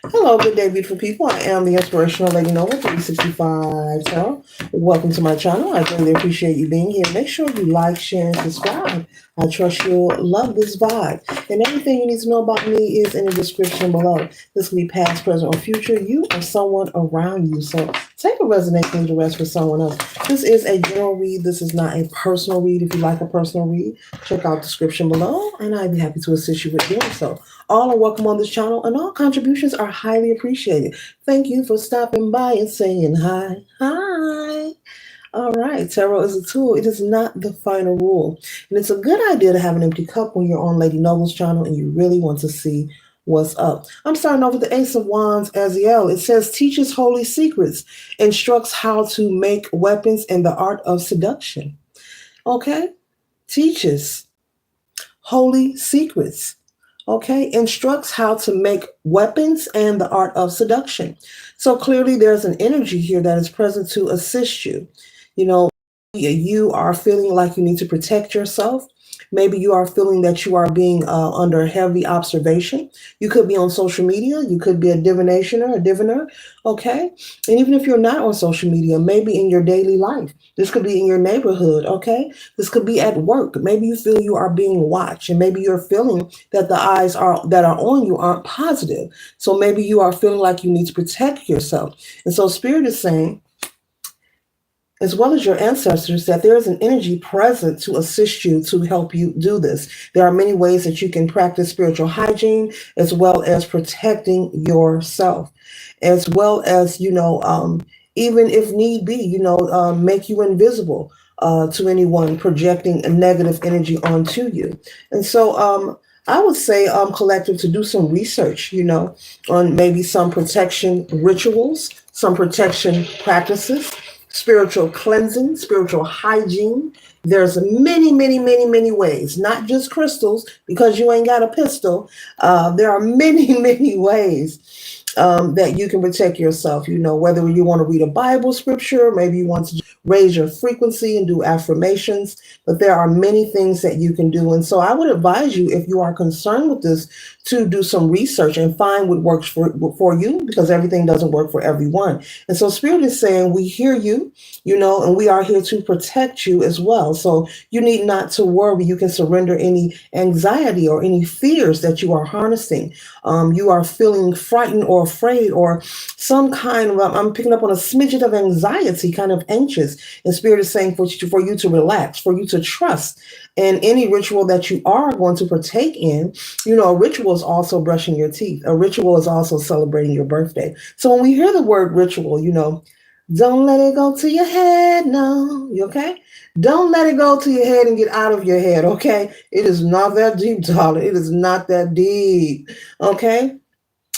Hello, good day, beautiful people. I am the Inspirational Lady Noble 365 Tarot. Welcome to my channel. I really appreciate you being here. Make sure you like, share, and subscribe. I trust you'll love this vibe. And everything you need to know about me is in the description below. This can be past, present, or future. You or someone around you. So take a resonate and the rest for someone else. This is a general read. This is not a personal read. If you like a personal read, check out the description below, and I'd be happy to assist you with doing so. All are welcome on this channel, and all contributions are highly appreciated. Thank you for stopping by and saying hi. Hi. All right, tarot is a tool. It is not the final rule. And it's a good idea to have an empty cup when you're on Lady Noble's channel and you really want to see what's up. I'm starting off with the Ace of Wands, Aziel. It says, teaches holy secrets, instructs how to make weapons and the art of seduction. Okay? Teaches holy secrets. Okay, instructs how to make weapons and the art of seduction. So clearly there's an energy here that is present to assist you. You know, you are feeling like you need to protect yourself. Maybe you are feeling that you are being under heavy observation. You could be on social media. You could be a divinationer, a diviner. Okay. And even if you're not on social media, maybe in your daily life, this could be in your neighborhood. Okay. This could be at work. Maybe you feel you are being watched, and maybe you're feeling that the eyes that are on you aren't positive. So maybe you are feeling like you need to protect yourself. And so Spirit is saying, as well as your ancestors, that there is an energy present to assist you, to help you do this. There are many ways that you can practice spiritual hygiene, as well as protecting yourself, as well as, even if need be, make you invisible to anyone projecting a negative energy onto you. And so, I would say, collective, to do some research, on maybe some protection rituals, some protection practices, spiritual cleansing, spiritual hygiene. There's many, many, many, many ways, not just crystals, because you ain't got a pistol. There are many, many ways that you can protect yourself. Whether you want to read a Bible scripture, maybe you want to raise your frequency and do affirmations, but there are many things that you can do. And so I would advise you, if you are concerned with this, to do some research and find what works for you, because everything doesn't work for everyone. And so Spirit is saying, we hear you, and we are here to protect you as well. So you need not to worry. You can surrender any anxiety or any fears that you are harnessing. You are feeling frightened or afraid, or some kind of, I'm picking up on a smidget of anxiety, kind of anxious. And Spirit is saying for you to relax, for you to trust. And any ritual that you are going to partake in, a ritual is also brushing your teeth. A ritual is also celebrating your birthday. So when we hear the word ritual, don't let it go to your head. No, you okay? Don't let it go to your head and get out of your head. Okay? It is not that deep, darling. It is not that deep. Okay?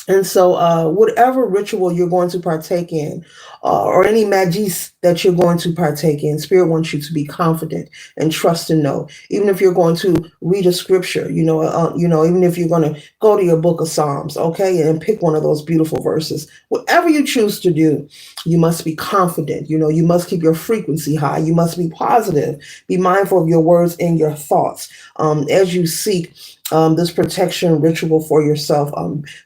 And so, whatever ritual you're going to partake in, or any magis that you're going to partake in, Spirit wants you to be confident and trust and know. Even if you're going to read a scripture, even if you're going to go to your book of Psalms, okay, and pick one of those beautiful verses, whatever you choose to do, you must be confident. You must keep your frequency high. You must be positive. Be mindful of your words and your thoughts as you seek this protection ritual for yourself.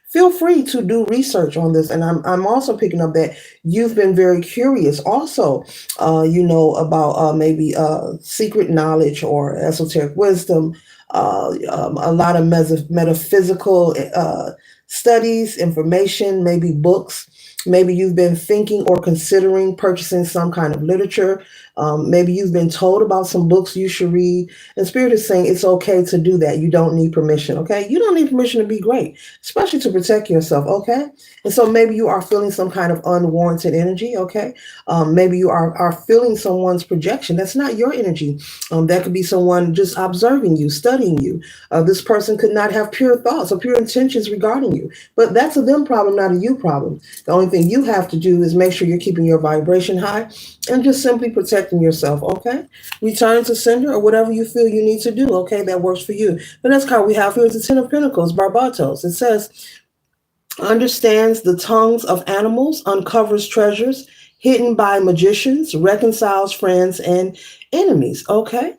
Feel free to do research on this. And I'm also picking up that you've been very curious also, about maybe secret knowledge or esoteric wisdom, a lot of metaphysical studies, information, maybe books. Maybe you've been thinking or considering purchasing some kind of literature. Maybe you've been told about some books you should read. And Spirit is saying it's okay to do that. You don't need permission, okay? You don't need permission to be great, especially to protect yourself, okay? And so maybe you are feeling some kind of unwarranted energy, okay? Maybe you are feeling someone's projection. That's not your energy. That could be someone just observing you, studying you. This person could not have pure thoughts or pure intentions regarding you. But that's a them problem, not a you problem. The only thing you have to do is make sure you're keeping your vibration high and just simply protecting yourself, okay? Return to sender or whatever you feel you need to do, okay? That works for you. The next card we have here is the Ten of Pentacles, Barbatos. It says, understands the tongues of animals, uncovers treasures hidden by magicians, reconciles friends and enemies, okay?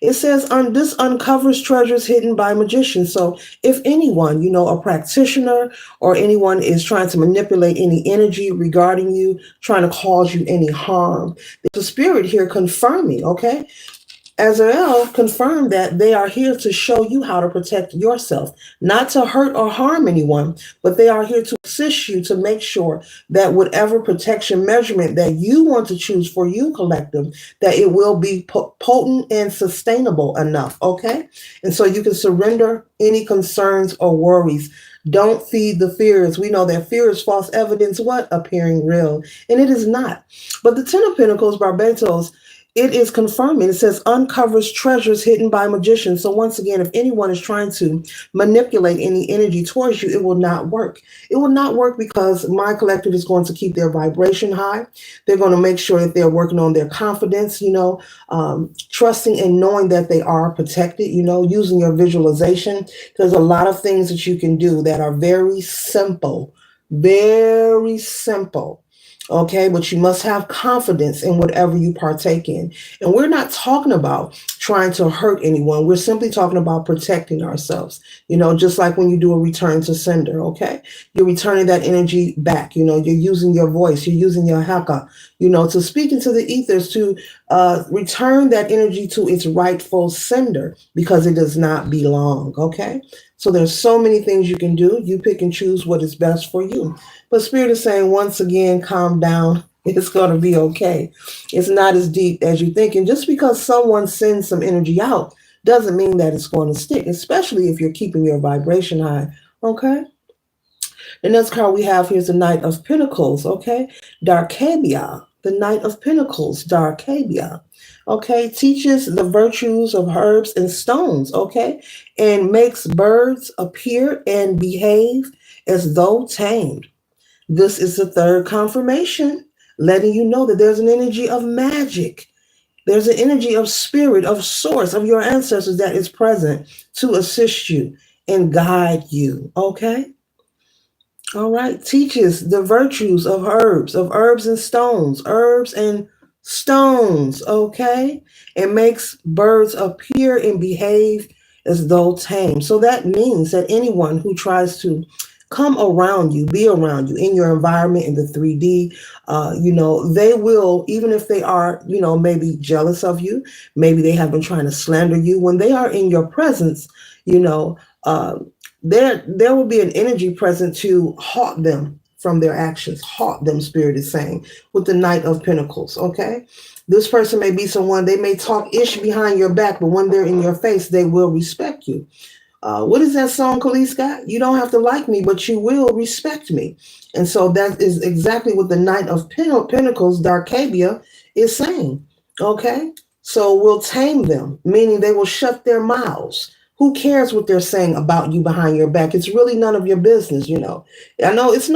It says this uncovers treasures hidden by magicians. So if anyone, a practitioner or anyone is trying to manipulate any energy regarding you, trying to cause you any harm, there's a spirit here confirming, okay? Azrael confirmed that they are here to show you how to protect yourself, not to hurt or harm anyone, but they are here to assist you to make sure that whatever protection measurement that you want to choose for you, collective, that it will be potent and sustainable enough, okay? And so you can surrender any concerns or worries. Don't feed the fears. We know that fear is false evidence, what? Appearing real. And it is not. But the Ten of Pentacles, Barbados, it is confirming. It says uncovers treasures hidden by magicians. So once again, if anyone is trying to manipulate any energy towards you, it will not work. It will not work because my collective is going to keep their vibration high. They're going to make sure that they're working on their confidence, trusting and knowing that they are protected, using your visualization. There's a lot of things that you can do that are very simple, very simple. Okay, but you must have confidence in whatever you partake in. And we're not talking about trying to hurt anyone. We're simply talking about protecting ourselves, just like when you do a return to sender, okay? You're returning that energy back, you're using your voice, you're using your haka, to speak into the ethers, to return that energy to its rightful sender because it does not belong, okay? So there's so many things you can do. You pick and choose what is best for you. But Spirit is saying, once again, calm down. It's going to be okay. It's not as deep as you think. And just because someone sends some energy out doesn't mean that it's going to stick, especially if you're keeping your vibration high. Okay? The next card we have here is the Knight of Pentacles. Okay? Darkabia. The Knight of Pentacles. Darkabia. Okay? Teaches the virtues of herbs and stones. Okay? And makes birds appear and behave as though tamed. This is the third confirmation, letting you know that there's an energy of magic. There's an energy of spirit, of source, of your ancestors that is present to assist you and guide you. Okay? All right. Teaches the virtues of herbs and stones. Okay? And makes birds appear and behave as though tame. So that means that anyone who tries to come around you, be around you in your environment in the 3D, they will, even if they are, maybe jealous of you, maybe they have been trying to slander you, when they are in your presence, there will be an energy present to halt them from their actions. Halt them, Spirit is saying, with the Knight of Pentacles, okay? This person may be someone, they may talk ish behind your back, but when they're in your face, they will respect you. What is that song Khalees got? You don't have to like me, but you will respect me. And so that is exactly what the Knight of Pentacles, Darkabia, is saying. Okay? So we'll tame them, meaning they will shut their mouths. Who cares what they're saying about you behind your back? It's really none of your business, I know it's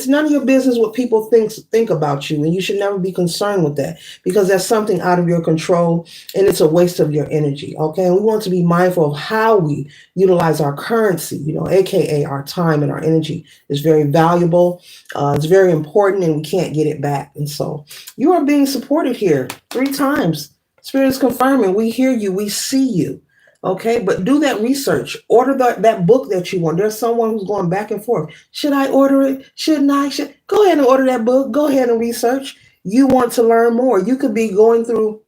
none of your business what people think about you, and you should never be concerned with that because that's something out of your control and it's a waste of your energy. Okay, and we want to be mindful of how we utilize our currency, aka our time and our energy is very valuable. It's very important, and we can't get it back. And so you are being supported here 3 times. Spirit is confirming. We hear you. We see you. Okay, but do that research. Order that book that you want. There's someone who's going back and forth. Should I order it? Shouldn't I? Go ahead and order that book. Go ahead and research. You want to learn more. You could be going through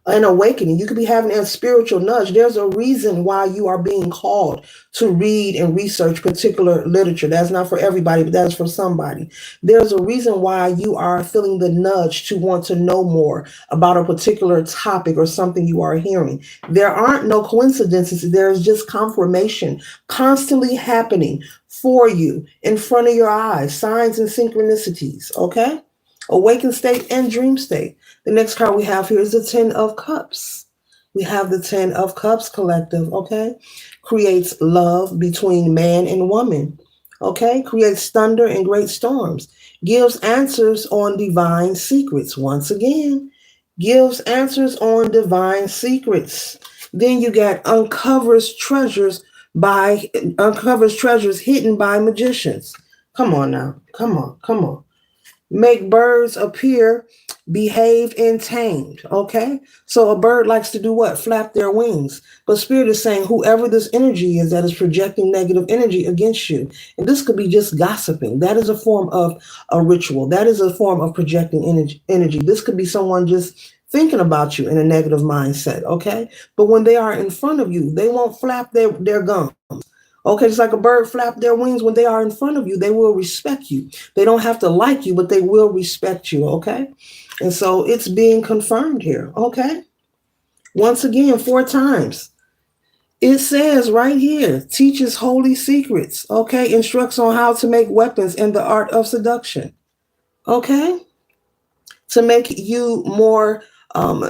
an awakening. You could be having a spiritual nudge. There's a reason why you are being called to read and research particular literature. That's not for everybody, but that's for somebody. There's a reason why you are feeling the nudge to want to know more about a particular topic or something you are hearing. There aren't no coincidences. There's just confirmation constantly happening for you in front of your eyes, signs and synchronicities. Okay? Awakened state and dream state. The next card we have here is the 10 of Cups. We have the 10 of Cups collective, okay? Creates love between man and woman, okay? Creates thunder and great storms. Gives answers on divine secrets. Once again, gives answers on divine secrets. Then you got uncovers treasures hidden by magicians. Come on now. Come on. make birds appear behaved and tamed. Okay, so a bird likes to do what? Flap their wings. But spirit is saying whoever this energy is that is projecting negative energy against you, and this could be just gossiping, that is a form of a ritual, that is a form of projecting energy. This could be someone just thinking about you in a negative mindset. Okay, but when they are in front of you, they won't flap their gums. Okay, just like a bird flap their wings when they are in front of you, they will respect you. They don't have to like you, but they will respect you. Okay, and so it's being confirmed here. Okay, once again, 4 times. It says right here, teaches holy secrets. Okay, instructs on how to make weapons and the art of seduction. Okay, to um,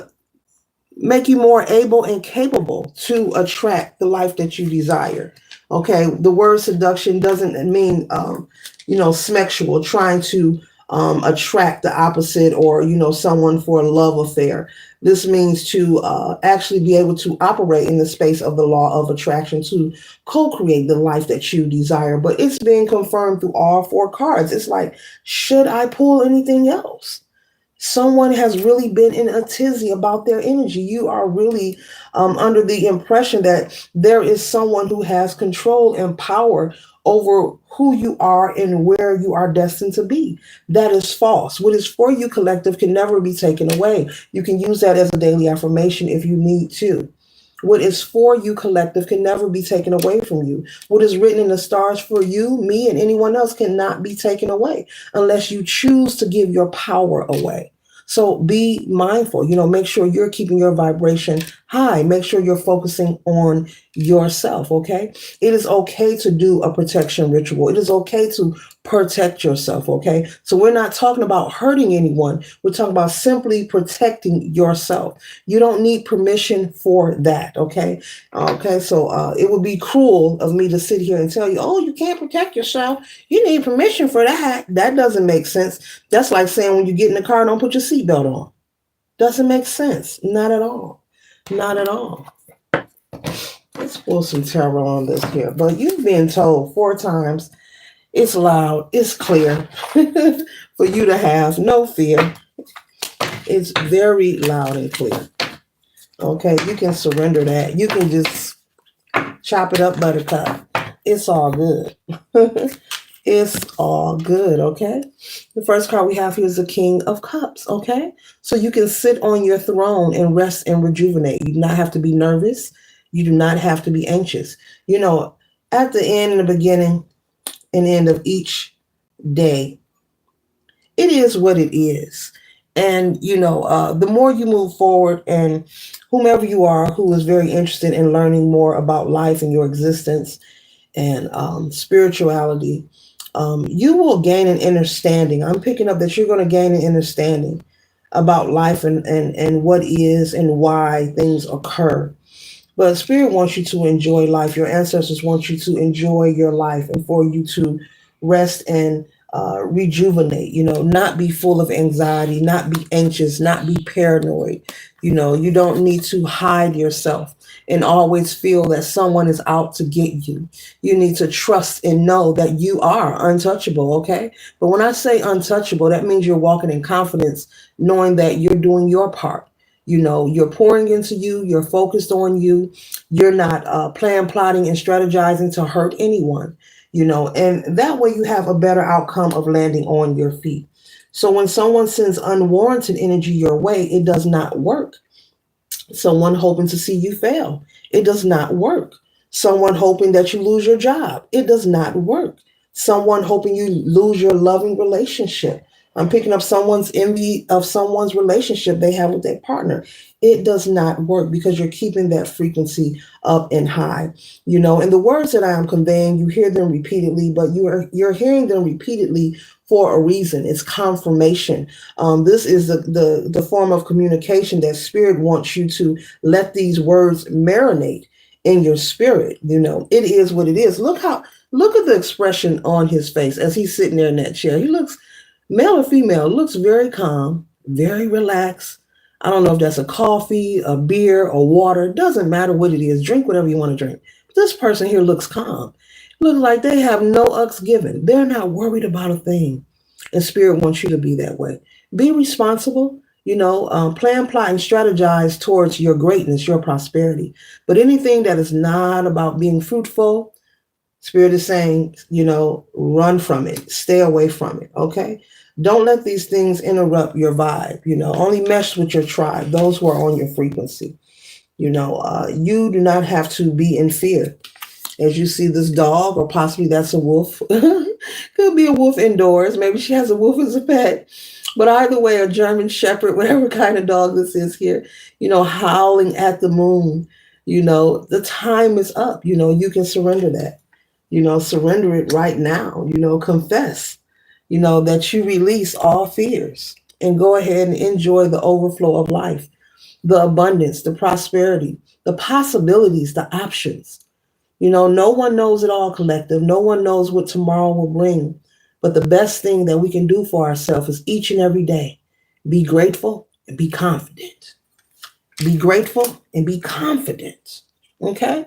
make you more able and capable to attract the life that you desire. Okay, the word seduction doesn't mean, sexual, trying to attract the opposite or, someone for a love affair. This means to actually be able to operate in the space of the law of attraction to co create the life that you desire. But it's being confirmed through all 4 cards. It's like, should I pull anything else? Someone has really been in a tizzy about their energy. You are really under the impression that there is someone who has control and power over who you are and where you are destined to be. That is false. What is for you, collective, can never be taken away. You can use that as a daily affirmation if you need to. What is for you, collective, can never be taken away from you. What is written in the stars for you, me, and anyone else cannot be taken away unless you choose to give your power away. So be mindful, make sure you're keeping your vibration high. Make sure you're focusing on yourself, okay? It is okay to do a protection ritual. It is okay to protect yourself, okay? So we're not talking about hurting anyone. We're talking about simply protecting yourself. You don't need permission for that, okay? Okay, so it would be cruel of me to sit here and tell you, oh, you can't protect yourself. You need permission for that. That doesn't make sense. That's like saying when you get in the car, don't put your seatbelt on. Doesn't make sense. Not at all. Not at all. Let's pull some tarot on this here. But you've been told 4 times. It's loud. It's clear for you to have no fear. It's very loud and clear. Okay, you can surrender that. You can just chop it up, buttercup. It's all good. It's all good, okay? The first card we have here is the King of Cups, okay? So you can sit on your throne and rest and rejuvenate. You do not have to be nervous. You do not have to be anxious. At the end and the beginning and end of each day, it is what it is. And, the more you move forward, and whomever you are who is very interested in learning more about life and your existence and spirituality, you will gain an understanding. I'm picking up that you're going to gain an understanding about life and what is and why things occur. But Spirit wants you to enjoy life. Your ancestors want you to enjoy your life and for you to rest and rejuvenate, not be full of anxiety, not be anxious, not be paranoid. You don't need to hide yourself and always feel that someone is out to get you. You need to trust and know that you are untouchable, okay? But when I say untouchable, that means you're walking in confidence, knowing that you're doing your part. You're pouring into you, you're focused on you, you're not plotting, and strategizing to hurt anyone, and that way you have a better outcome of landing on your feet. So when someone sends unwarranted energy your way, it does not work. Someone hoping to see you fail, it does not work. Someone hoping that you lose your job, it does not work. Someone hoping you lose your loving relationship. I'm picking up someone's envy of someone's relationship they have with their partner. It does not work because you're keeping that frequency up and high. And the words that I am conveying, you hear them repeatedly, but you're hearing them repeatedly for a reason. It's confirmation. This is the form of communication that Spirit wants you to let these words marinate in your spirit. It is what it is. Look at the expression on his face as he's sitting there in that chair. He looks, male or female, looks very calm, very relaxed. I don't know if that's a coffee, a beer, or water. It doesn't matter what it is. Drink whatever you want to drink. But this person here looks calm. Looks like they have no ucks given. They're not worried about a thing. And Spirit wants you to be that way. Be responsible. Plan, plot, and strategize towards your greatness, your prosperity. But anything that is not about being fruitful, Spirit is saying, run from it, stay away from it. Okay. Don't let these things interrupt your vibe. Only mesh with your tribe, those who are on your frequency. You do not have to be in fear. As you see this dog, or possibly that's a wolf, could be a wolf indoors. Maybe she has a wolf as a pet. But either way, a German Shepherd, whatever kind of dog this is here, howling at the moon, the time is up. You can surrender that. Surrender it right now. Confess, that you release all fears and go ahead and enjoy the overflow of life, the abundance, the prosperity, the possibilities, the options. No one knows it all, collective. No one knows what tomorrow will bring. But the best thing that we can do for ourselves is each and every day be grateful and be confident. Be grateful and be confident. Okay?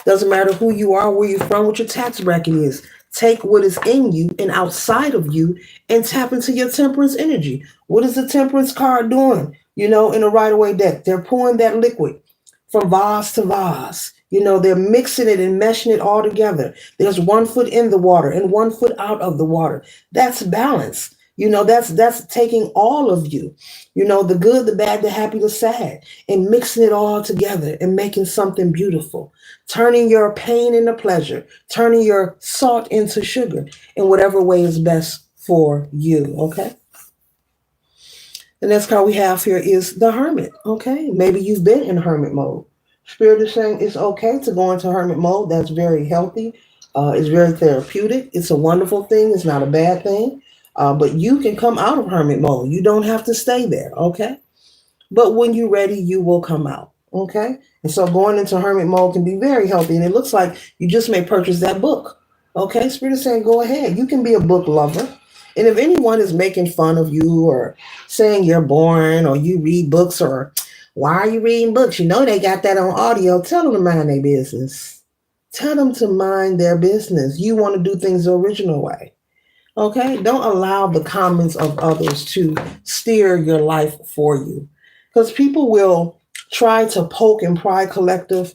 Doesn't matter who you are, where you're from, what your tax bracket is. Take what is in you and outside of you and tap into your temperance energy. What is the temperance card doing? In a Rider-Waite deck, they're pouring that liquid from vase to vase. They're mixing it and meshing it all together. There's 1 foot in the water and 1 foot out of the water. That's balance. That's taking all of you, the good, the bad, the happy, the sad, and mixing it all together and making something beautiful. Turning your pain into pleasure, turning your salt into sugar in whatever way is best for you. Okay. The next card we have here is the Hermit. Okay. Maybe you've been in hermit mode. Spirit is saying it's okay to go into hermit mode. That's very healthy. It's very therapeutic. It's a wonderful thing. It's not a bad thing. But you can come out of hermit mode. You don't have to stay there. Okay. But when you're ready, you will come out. Okay. And so going into hermit mode can be very healthy. And it looks like you just may purchase that book. Okay. Spirit is saying go ahead. You can be a book lover. And if anyone is making fun of you or saying you're boring or you read books or why are you reading books? They got that on audio. Tell them to mind their business. Tell them to mind their business. You want to do things the original way. Okay? Don't allow the comments of others to steer your life for you. Because people will try to poke and pry, collective,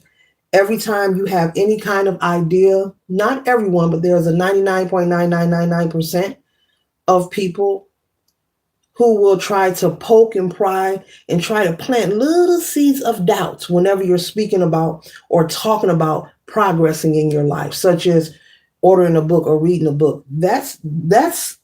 every time you have any kind of idea. Not everyone, but there's a 99.9999% of people who will try to poke and pry and try to plant little seeds of doubt whenever you're speaking about or talking about progressing in your life, such as ordering a book or reading a book. That's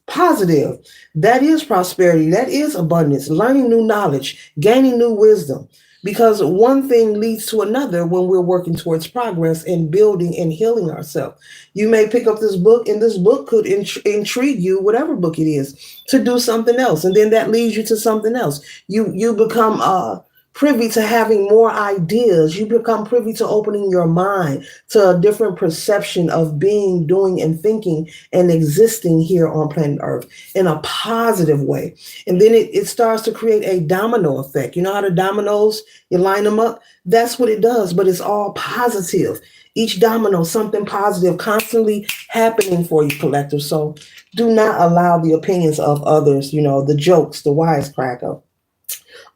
positive. That is prosperity. That is abundance, learning new knowledge, gaining new wisdom. Because one thing leads to another when we're working towards progress and building and healing ourselves. You may pick up this book, and this book could intrigue you, whatever book it is, to do something else. And then that leads you to something else. You become privy to having more ideas. You become privy to opening your mind to a different perception of being, doing, and thinking and existing here on planet Earth in a positive way. And then it starts to create a domino effect. You know how the dominoes, you line them up? That's what it does, but it's all positive. Each domino, something positive constantly happening for you, collective. So do not allow the opinions of others, the jokes, the wisecracker.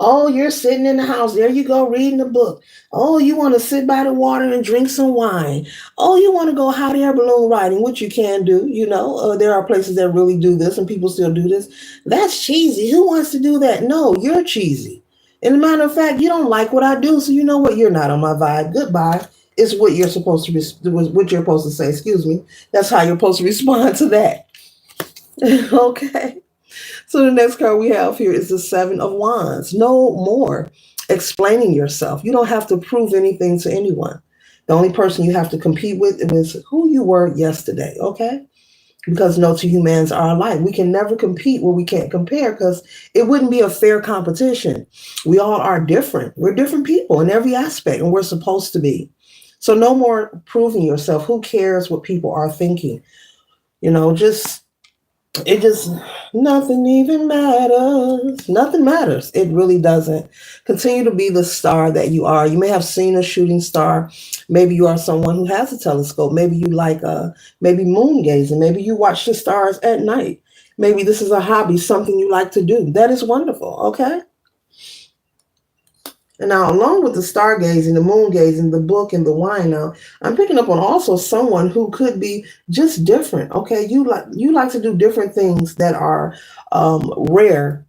Oh, you're sitting in the house. There you go, reading a book. Oh, you want to sit by the water and drink some wine. Oh, you want to go hot air balloon riding, which you can do. There are places that really do this and people still do this. That's cheesy. Who wants to do that? No, you're cheesy. And a matter of fact, you don't like what I do. So you know what? You're not on my vibe. Goodbye. It's what you're supposed to what you're supposed to say. Excuse me. That's how you're supposed to respond to that. Okay. So the next card we have here is the Seven of Wands. No more explaining yourself. You don't have to prove anything to anyone. The only person you have to compete with is who you were yesterday, okay? Because no two humans are alike. We can never compete where we can't compare because it wouldn't be a fair competition. We all are different. We're different people in every aspect, and we're supposed to be. So no more proving yourself. Who cares what people are thinking? Nothing even matters. Nothing matters. It really doesn't. Continue to be the star that you are. You may have seen a shooting star. Maybe you are someone who has a telescope. Maybe you like maybe moon gazing. Maybe you watch the stars at night. Maybe this is a hobby, something you like to do. That is wonderful, okay? And now, along with the stargazing, the moon gazing, the book, and the wine, now I'm picking up on also someone who could be just different. Okay, you like to do different things that are rare.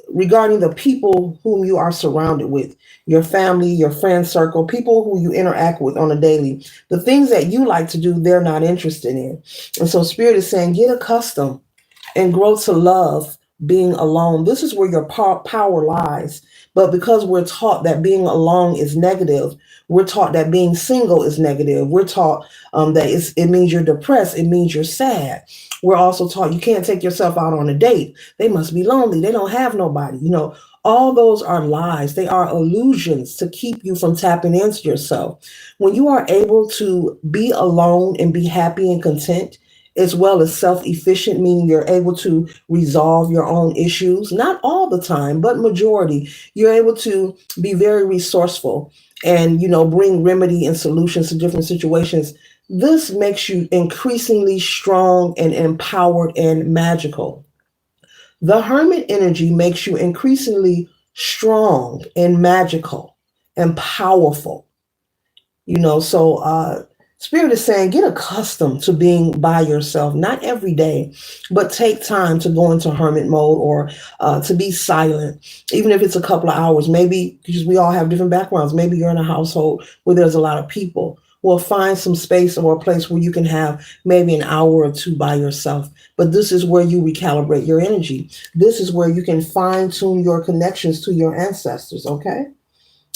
Regarding the people whom you are surrounded with, your family, your friend circle, people who you interact with on a daily, the things that you like to do, they're not interested in. And so, Spirit is saying, get accustomed and grow to love being alone. This is where your power lies. But because we're taught that being alone is negative, we're taught that being single is negative. We're taught that it means you're depressed. It means you're sad. We're also taught you can't take yourself out on a date. They must be lonely. They don't have nobody. All those are lies. They are illusions to keep you from tapping into yourself. When you are able to be alone and be happy and content, as well as self-efficient, meaning you're able to resolve your own issues, not all the time, but majority. You're able to be very resourceful and, bring remedy and solutions to different situations. This makes you increasingly strong and empowered and magical. The hermit energy makes you increasingly strong and magical and powerful. So Spirit is saying, get accustomed to being by yourself, not every day, but take time to go into hermit mode or to be silent, even if it's a couple of hours. Maybe because we all have different backgrounds. Maybe you're in a household where there's a lot of people. Well, find some space or a place where you can have maybe an hour or two by yourself. But this is where you recalibrate your energy. This is where you can fine tune your connections to your ancestors, okay?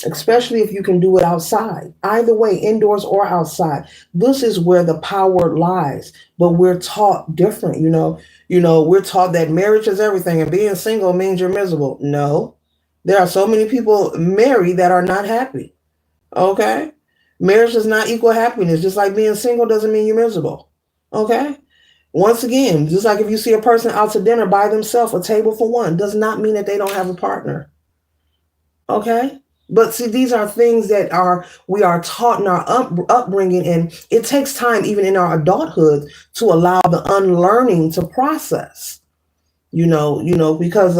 Especially if you can do it outside. Either way, indoors or outside. This is where the power lies. But we're taught different, we're taught that marriage is everything and being single means you're miserable. No. There are so many people married that are not happy. Okay? Marriage does not equal happiness. Just like being single doesn't mean you're miserable. Okay? Once again, just like if you see a person out to dinner by themselves, a table for one, does not mean that they don't have a partner. Okay? But see, these are things that we are taught in our upbringing, and it takes time, even in our adulthood, to allow the unlearning to process. Because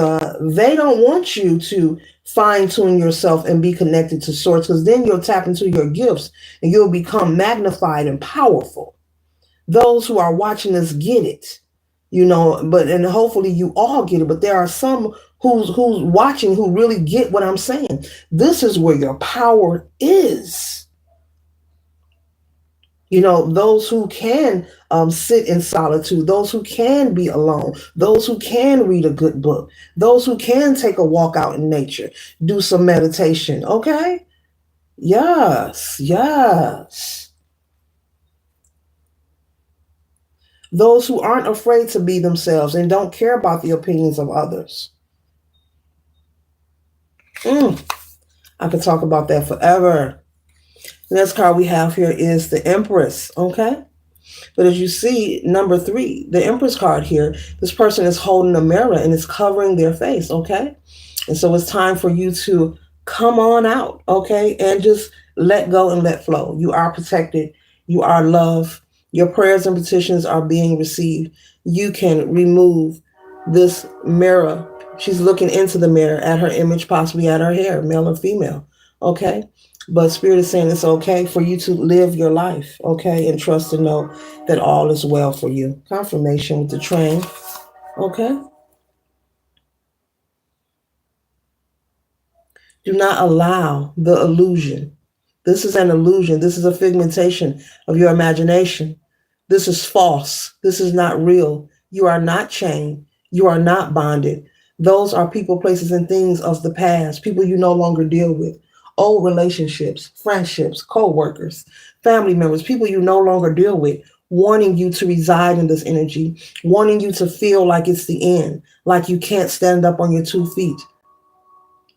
they don't want you to fine tune yourself and be connected to source, because then you'll tap into your gifts and you'll become magnified and powerful. Those who are watching us get it, and hopefully you all get it. But there are some who's watching who really get what I'm saying. This is where your power is. Those who can sit in solitude, those who can be alone, those who can read a good book, those who can take a walk out in nature, do some meditation. Okay? Yes, yes. Those who aren't afraid to be themselves and don't care about the opinions of others. I could talk about that forever. The next card we have here is the Empress, okay? But as you see, number 3, the Empress card here, this person is holding a mirror and is covering their face, okay? And so it's time for you to come on out, okay? And just let go and let flow. You are protected. You are loved. Your prayers and petitions are being received. You can remove this mirror. She's looking into the mirror at her image, possibly at her hair, male or female, okay? But Spirit is saying it's okay for you to live your life, okay? And trust and know that all is well for you. Confirmation with the train, okay? Do not allow the illusion. This is an illusion. This is a figmentation of your imagination. This is false. This is not real. You are not chained. You are not bonded. Those are people, places, and things of the past, people you no longer deal with. Old relationships, friendships, co-workers, family members, people you no longer deal with, wanting you to reside in this energy, wanting you to feel like it's the end, like you can't stand up on your 2 feet.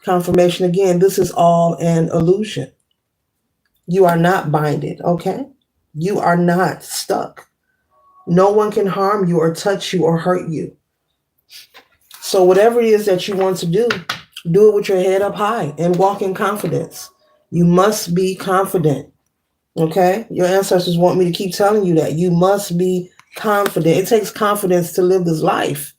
Confirmation again, this is all an illusion. You are not binded, okay? You are not stuck. No one can harm you or touch you or hurt you. So whatever it is that you want to do it with your head up high and walk in confidence. You must be confident, okay? Your ancestors want me to keep telling you that. You must be confident. It takes confidence to live this life.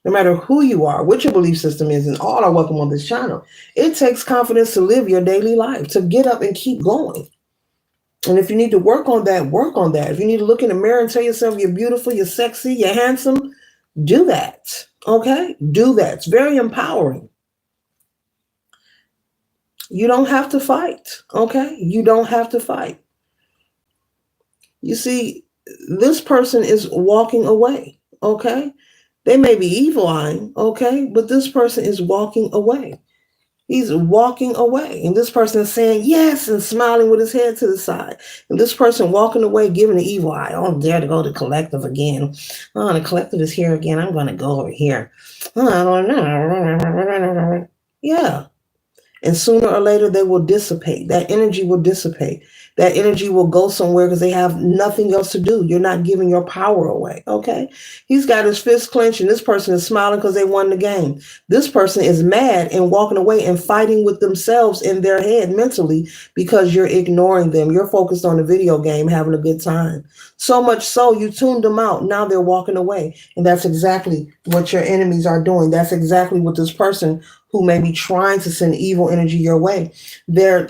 No matter who you are, what your belief system is, and all are welcome on this channel. It takes confidence to live your daily life, to get up and keep going. And if you need to work on that, work on that. If you need to look in the mirror and tell yourself you're beautiful, you're sexy, you're handsome, do that. Okay? Do that. It's very empowering. You don't have to fight. Okay? You don't have to fight. You see, this person is walking away. Okay? They may be evil eyeing, okay? But this person is walking away. He's walking away. And this person is saying yes and smiling with his head to the side. And this person walking away, giving the evil eye. Oh, I'm dare to go to collective again. Oh, the collective is here again. I'm going to go over here. Oh, I don't know. Yeah. And sooner or later, they will dissipate. That energy will dissipate. That energy will go somewhere because they have nothing else to do. You're not giving your power away, okay? He's got his fist clenched, and this person is smiling because they won the game. This person is mad and walking away and fighting with themselves in their head mentally because you're ignoring them. You're focused on the video game, having a good time. So much so, you tuned them out. Now they're walking away. And that's exactly what your enemies are doing. That's exactly what this person who may be trying to send evil energy your way. They're,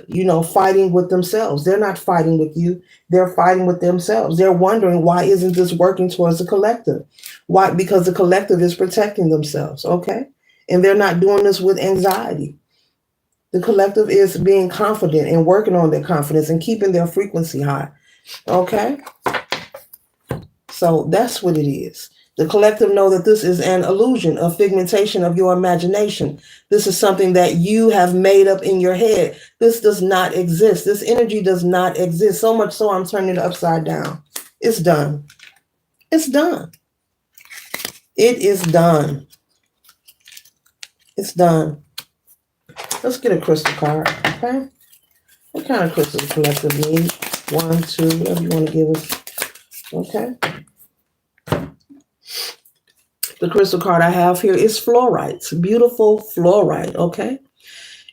fighting with themselves. They're not fighting with you. They're fighting with themselves. They're wondering, why isn't this working towards the collective? Why? Because the collective is protecting themselves, okay? And they're not doing this with anxiety. The collective is being confident and working on their confidence and keeping their frequency high, okay? So that's what it is. The collective know that this is an illusion, a figmentation of your imagination. This is something that you have made up in your head. This does not exist. This energy does not exist. So much so I'm turning it upside down. It's done. It's done. It is done. It's done. Let's get a crystal card, okay? What kind of crystal the collective need? 1, 2, whatever you want to give us, okay? The crystal card I have here is fluorite. Beautiful fluorite, okay?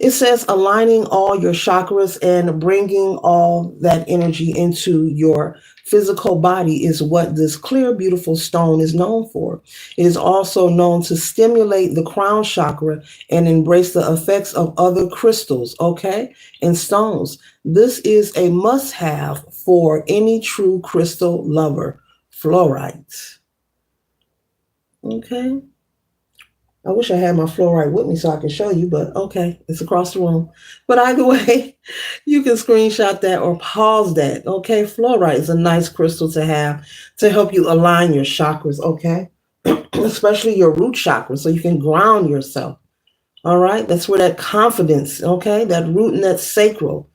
It says aligning all your chakras and bringing all that energy into your physical body is what this clear, beautiful stone is known for. It is also known to stimulate the crown chakra and embrace the effects of other crystals, okay, and stones. This is a must-have for any true crystal lover, fluorite. Okay. I wish I had my fluorite with me so I could show you, but okay, it's across the room. But either way, you can screenshot that or pause that. Okay, fluorite is a nice crystal to have to help you align your chakras, okay? Especially your root chakra, so you can ground yourself. All right, that's where that confidence, okay, that root and that sacral,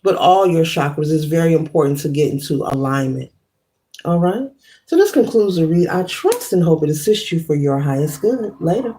but all your chakras is very important to get into alignment. All right. So this concludes the read. I trust and hope it assists you for your highest good. Later.